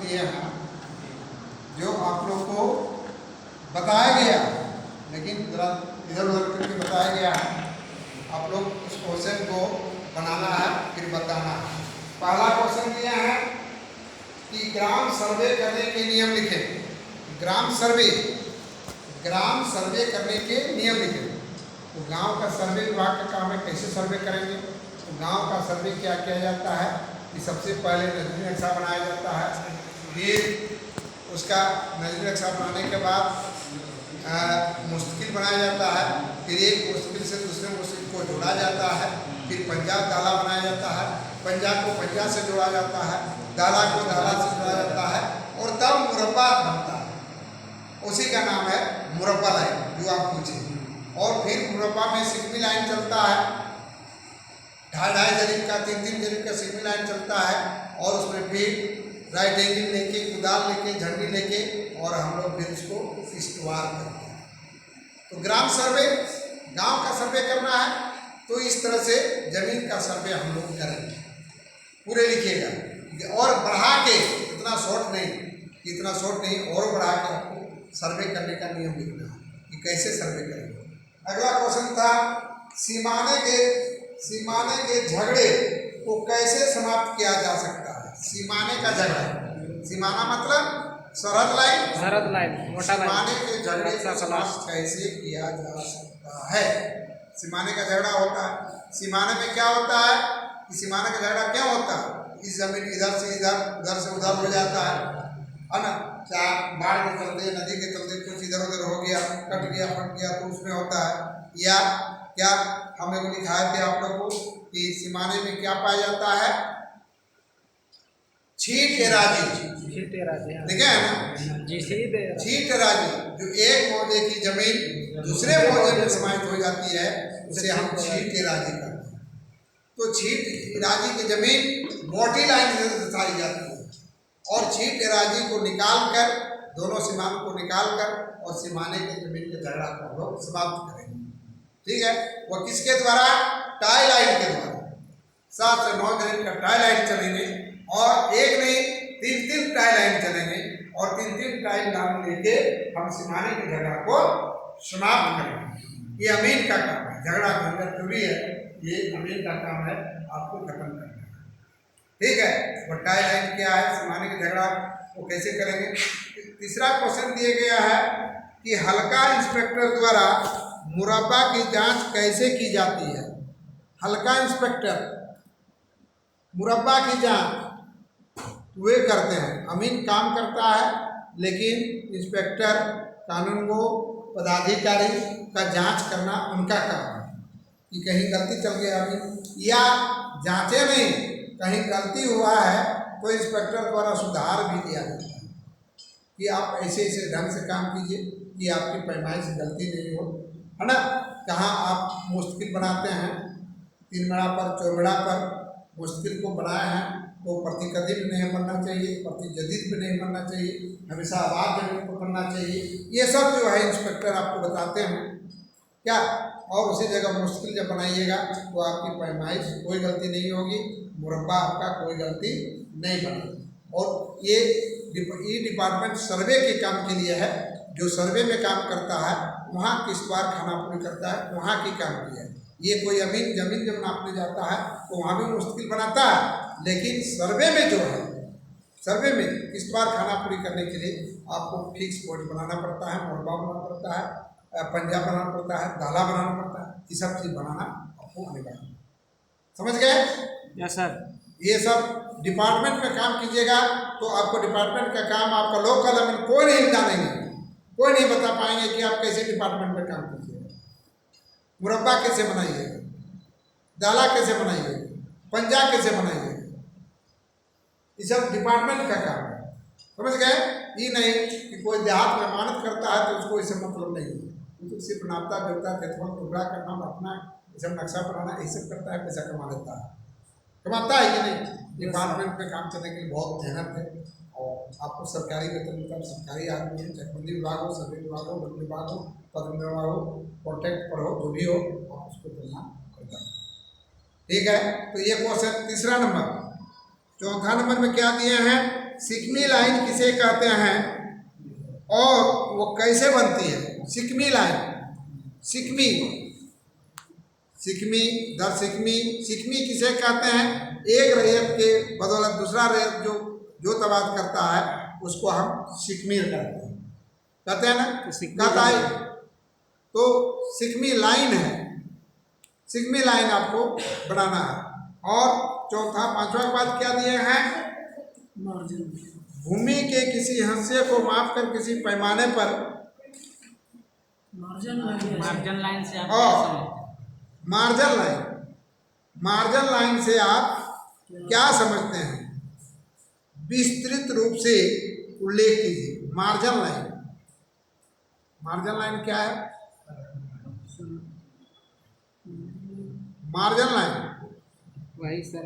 दिए हैं जो आप लोग को बताया गया, लेकिन जरा इधर उधर करके बताया गया है। आप लोग उस क्वेश्चन को बनाना है फिर बताना है। पहला क्वेश्चन दिया है कि ग्राम सर्वे करने के नियम लिखें। ग्राम सर्वे करने के नियम लिखें। तो गांव का सर्वे विभाग का काम है, कैसे सर्वे करेंगे। तो गांव का सर्वे क्या किया जाता है कि सबसे पहले नजरी नक्शा बनाया जाता है, फिर उसका नजरी नक्शा बनाने के बाद मुस्तकिल बनाया जाता है, फिर एक मुस्तकिल से दूसरे मुस्तकिल को जोड़ा जाता है, फिर पंजा दाला बनाया जाता है, पंजा को पंजा से जोड़ा जाता है, दाला को दाला से जोड़ा जाता है और तब मुरब्बा बनता है। उसी का नाम है मुरब्बा लाइन जो आप पूछे। और फिर मुरब्बा में सिकमी लाइन चलता है, 2.5 जरीब का 3-3 जरीब का सिकमी लाइन चलता है और उसमें फिर राइट एंगल लेके, कुदाल लेके, झंडी लेके और हम लोग फिर उसको इस्तेवार करते हैं। तो ग्राम सर्वे, गांव का सर्वे करना है तो इस तरह से जमीन का सर्वे हम लोग करेंगे। पूरे लिखिएगा और बढ़ा के, इतना शॉर्ट नहीं और बढ़ा के आपको सर्वे करने का नियम लिखना है कि कैसे सर्वे करेंगे। अगला क्वेश्चन था सीमाने के झगड़े को कैसे समाप्त किया जा सकता है। सीमाने का झगड़ा, सीमाना मतलब सरहद लाइन, सीमाने के झगड़े को समाप्त कैसे किया जा सकता है। सीमाने का झगड़ा होता है, सीमाने में क्या होता है कि सीमाने का झगड़ा क्या होता है, इस जमीन इधर से इधर, उधर से उधर हो जाता है ना। चाहे बाढ़ के चलते, नदी के चलते कुछ इधर उधर हो गया, कट गया, फट गया तो उसमें होता है। या क्या हमें वो दिखाए थे आप लोग को कि सीमाने में क्या पाया जाता है, छीट एराजी, ठीक है ना, छीट एराजी, जो एक मौजे की जमीन दूसरे मौजे में समाहित हो जाती है उसे हम छीट एराजी करते हैं। तो छीट एराजी की जमीन मोटी लाइन से दर्शाई जाती है और छीट एराजी को निकाल कर, दोनों सीमाओं को निकाल कर और सीमाने के जमीन के झगड़ा को हम लोग समाप्त करेंगे। ठीक है, वो किसके द्वारा, टाई लाइन के द्वारा। 7 से 9 जरीब का टाई लाइन चलेंगे और एक नहीं 3-3 टाई लाइन चलेंगे और 3-3 टाई लाइन लेके हम सीमाने के झगड़ा को समाप्त करेंगे। ये अमीन का काम है, झगड़ा झंझट जो भी है ये अमीन का काम है, आपको खत्म करना है। ठीक है, वो टाई लाइन क्या है, सीमाने के झगड़ा वो कैसे करेंगे। तीसरा क्वेश्चन दिया गया है कि हल्का इंस्पेक्टर द्वारा मुरब्बा की जांच कैसे की जाती है। हल्का इंस्पेक्टर मुरब्बा की जांच वे करते हैं, अमीन काम करता है लेकिन इंस्पेक्टर, कानूनगो पदाधिकारी का जांच करना उनका काम है कि कहीं गलती चल गया अमीन, या जांचे नहीं, कहीं गलती हुआ है तो इंस्पेक्टर द्वारा सुधार भी दिया जाता है कि आप ऐसे ढंग से काम कीजिए कि आपकी पैमाइश से गलती नहीं हो, है ना। कहाँ आप मुस्तकिल बनाते हैं, 3 मेड़ा पर 4 मेड़ा पर मुस्तकिल को बनाए हैं तो प्रतिकदिम नहीं बनना चाहिए, प्रतिजदीद भी नहीं बनना चाहिए, हमेशा आबाद जमीन को बनना चाहिए। ये सब जो है इंस्पेक्टर आपको बताते हैं क्या। और उसी जगह मुश्किल जब बनाइएगा तो आपकी पैमाइश कोई गलती नहीं होगी, मुरब्बा आपका कोई गलती नहीं बनेगी। और ये डिपार्टमेंट सर्वे के काम के लिए है, जो सर्वे में काम करता है वहाँ किस बार खानापुरी करता है, वहाँ की काम की है। ये कोई अमीन जमीन जब नापने जाता है तो वहाँ भी मुश्किल बनाता है, लेकिन सर्वे में जो है, सर्वे में किस बार खानापुरी करने के लिए आपको फिक्स पॉइंट बनाना पड़ता है, मुरब्बा बनाना पड़ता है, पंजा बनाना पड़ता है, दाला बनाना पड़ता है, ये सब चीज़ बनाना आपको अनिवार्य। समझ गए? Yes sir. ये सब डिपार्टमेंट में काम कीजिएगा तो आपको डिपार्टमेंट का काम, आपका लोकल अमीन कोई नहीं जानेंगे, कोई नहीं बता पाएंगे कि आप कैसे डिपार्टमेंट में काम कीजिएगा। मुरब्बा कैसे बनाइएगा, दाला कैसे बनाइएगा, पंजा कैसे बनाइएगा, ये सब डिपार्टमेंट का काम है। समझ गए? ये नहीं कि कोई देहात में मेहनत करता है तो उसको इससे मतलब नहीं है, तो सिर्फ नापता जोड़ता खेतवन टुकड़ा करना, रखना, ये सब नक्शा बनाना, ये सब करता है, पैसा कमा लेता है, कमाता है कि नहीं। डिपार्टमेंट में काम करने के लिए बहुत मेहनत है और आपको सरकारी वेतन मिलता है, सरकारी आदमी है, चकबंदी विभाग हो, सर्वे विभाग हो, वन विभाग हो, पद विभाग हो, कॉन्ट्रैक्ट पर हो, जो भी हो आप उसको करना पड़ता है। ठीक है, तो ये क्वेश्चन तीसरा नंबर। चौथा नंबर में क्या दिए हैं, सिकमी लाइन किसे कहते हैं और वो कैसे बनती है। सिकमी लाइन, सिकमी, सिकमी दर सिकमी, सिकमी किसे कहते हैं, एक रैयत के बदौलत दूसरा रैयत जो जोतबाद करता है उसको हम सिकमीर कहते हैं ना, कहता है। तो सिकमी लाइन है, सिकमी लाइन आपको बनाना है। और चौथा पांचवा के बाद क्या दिए हैं, भूमि के किसी हिस्से को माप कर किसी पैमाने पर मार्जिन लाइन से मार्जिन लाइन, मार्जिन लाइन से आप क्या समझते हैं, विस्तृत रूप से उल्लेख कीजिए। मार्जिन लाइन, मार्जिन लाइन क्या है, मार्जिन लाइन वही सर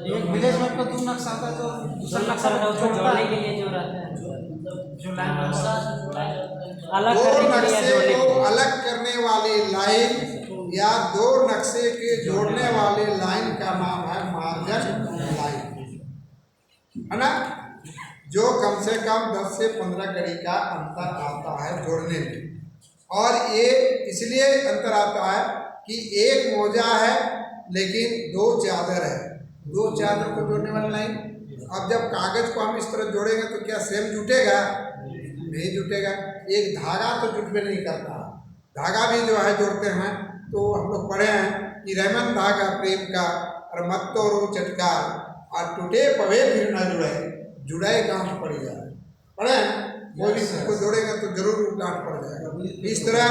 एक विलेज मैप का तुम नक्शा आता है तो दूसरा नक्शा उसको जोड़ने के लिए जो रहता है, जो लाइन अलग दो करने के लिए नक्शे को अलग करने वाली लाइन या दो नक्शे के जोड़ने वाले लाइन का नाम है मार्जिन लाइन, है ना, जो कम से कम 10 से 15 कड़ी का अंतर आता है जोड़ने में। और ये इसलिए अंतर आता है कि एक मौजा है लेकिन दो चादर है, दो चादर को जोड़ने वाली लाइन। अब जब कागज को हम इस तरह जोड़ेंगे तो क्या सेम जुटेगा, नहीं जुटेगा। एक धागा तो जुटवे नहीं करता, धागा भी जो है जोड़ते हैं तो हम लोग पढ़े हैं कि रहमन धागा प्रेम का और मत तो रो चटकार और टूटे पवे फिर न जुड़े, जुड़े गांठ पड़ जाए, पढ़े कोई भी इसको जोड़ेगा तो जरूर गांठ पड़ जाएगा। इस तरह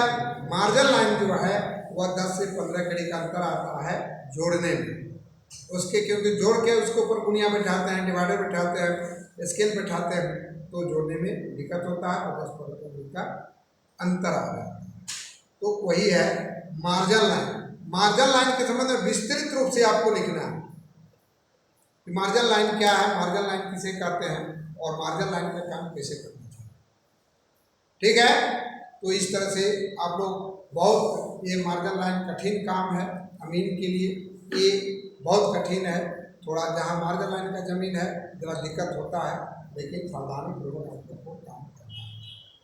मार्जिन लाइन जो है वह 10 से 15 कड़ी का अंतर आता है जोड़ने में उसके, क्योंकि जोड़ के उसके ऊपर गुनिया बैठाते हैं, डिवाइडर बैठाते हैं, स्केल बैठाते हैं तो जोड़ने में दिक्कत होता है और 10-15 कड़ी का अंतर आ जाता है। तो वही है मार्जिन लाइन। मार्जिन लाइन के संबंध में विस्तृत रूप से आपको लिखना है कि मार्जिन लाइन क्या है, मार्जिन लाइन किसे कहते हैं और मार्जिन लाइन का काम कैसे करना चाहिए। ठीक है, तो इस तरह से आप लोग बहुत, ये मार्जिन लाइन कठिन काम है अमीन के लिए, ये बहुत कठिन है थोड़ा। जहाँ मार्जिन लाइन का जमीन है जरा दिक्कत होता है, लेकिन सावधानी पूर्वक आपको काम करना है।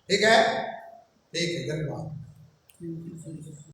ठीक है, ठीक है, धन्यवाद।